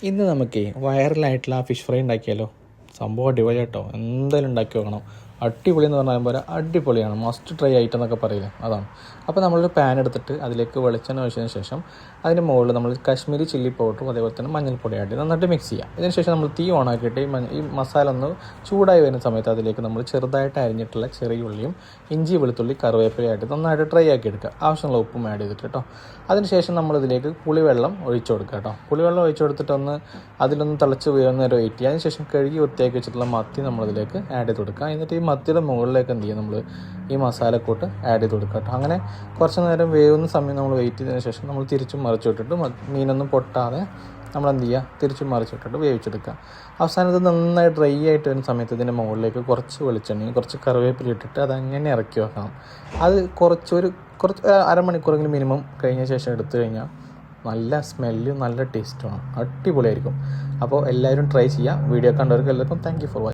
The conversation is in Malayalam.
ഇന്ന് നമുക്ക് വൈറലായിട്ടുള്ള ആ ഫിഷ് ഫ്രൈ ഉണ്ടാക്കിയാലോ. സംഭവം അടിപൊളി കേട്ടോ, എന്തായാലും ഉണ്ടാക്കി നോക്കണം. അടിപൊളി എന്ന് പറഞ്ഞാൽ പോലെ അടിപൊളിയാണ്, മസ്റ്റ് ട്രൈ ഐറ്റം എന്നൊക്കെ പറയില്ലേ, അതാണ്. അപ്പോൾ നമ്മളൊരു പാൻ എടുത്തിട്ട് അതിലേക്ക് വെളിച്ചെണ്ണ ഒഴിച്ചതിന് ശേഷം അതിന് മുകളിൽ നമ്മൾ കാശ്മീരി ചില്ലി പൗഡറും അതേപോലെ തന്നെ മഞ്ഞൾപ്പൊടി ആയിട്ട് നന്നായിട്ട് മിക്സ് ചെയ്യുക. ഇതിന് ശേഷം നമ്മൾ തീ ഓൺ ആക്കിയിട്ട് ഈ മസാല ഒന്ന് ചൂടായി വരുന്ന സമയത്ത് അതിലേക്ക് നമ്മൾ ചെറുതായിട്ട് അരിഞ്ഞിട്ടുള്ള ചെറിയ ഉള്ളിയും ഇഞ്ചി വെളുത്തുള്ളി കറിവേപ്പിലയായിട്ട് നന്നായിട്ട് ഡ്രൈ ആക്കി എടുക്കുക. ആവശ്യമുള്ള ഉപ്പും ആഡ് ചെയ്തിട്ട് കേട്ടോ. അതിനുശേഷം നമ്മളിതിലേക്ക് പുളിവെള്ളം ഒഴിച്ചു കൊടുക്കുക കേട്ടോ. പുളിവെള്ളം ഒഴിച്ചു കൊടുത്തിട്ടൊന്ന് അതിലൊന്ന് തിളച്ച് വീഴുന്ന നേരം വെയിറ്റ് ചെയ്യുക. അതിനുശേഷം കഴുകി വൃത്തിയാക്കി വെച്ചിട്ടുള്ള മത്തി നമ്മളിതിലേക്ക് ആഡ് ചെയ്ത് കൊടുക്കുക. എന്നിട്ട് ഈ മത്തിയുടെ മുകളിലേക്ക് എന്ത് ചെയ്യുക, നമ്മൾ ഈ മസാലക്കൂട്ട് ആഡ് ചെയ്ത് കൊടുക്കുക കേട്ടോ. അങ്ങനെ കുറച്ച് നേരം വേവുന്ന സമയം നമ്മൾ വെയിറ്റ് ചെയ്തതിന് ശേഷം നമ്മൾ തിരിച്ചും മറിച്ചിട്ടിട്ട് മീനൊന്നും പൊട്ടാതെ നമ്മൾ എന്ത് ചെയ്യുക, തിരിച്ചും മറിച്ചിട്ടിട്ട് വേവിച്ചെടുക്കുക. അവസാനം ഇത് നന്നായി ഡ്രൈ ആയിട്ട് വരുന്ന സമയത്ത് ഇതിൻ്റെ മുകളിലേക്ക് കുറച്ച് വെളിച്ചെണ്ണയും കുറച്ച് കറിവേപ്പില ഇട്ടിട്ട് അതങ്ങനെ ഇറക്കി വെക്കണം. അത് കുറച്ച് അരമണിക്കൂറെങ്കിലും മിനിമം കഴിഞ്ഞ ശേഷം എടുത്തു കഴിഞ്ഞാൽ നല്ല സ്മെല്ലും നല്ല ടേസ്റ്റുമാണ്, അടിപൊളിയായിരിക്കും. അപ്പോൾ എല്ലാവരും ട്രൈ ചെയ്യുക. വീഡിയോ കണ്ടവർക്ക് എല്ലാവർക്കും താങ്ക് യു ഫോർ വാച്ചിങ്.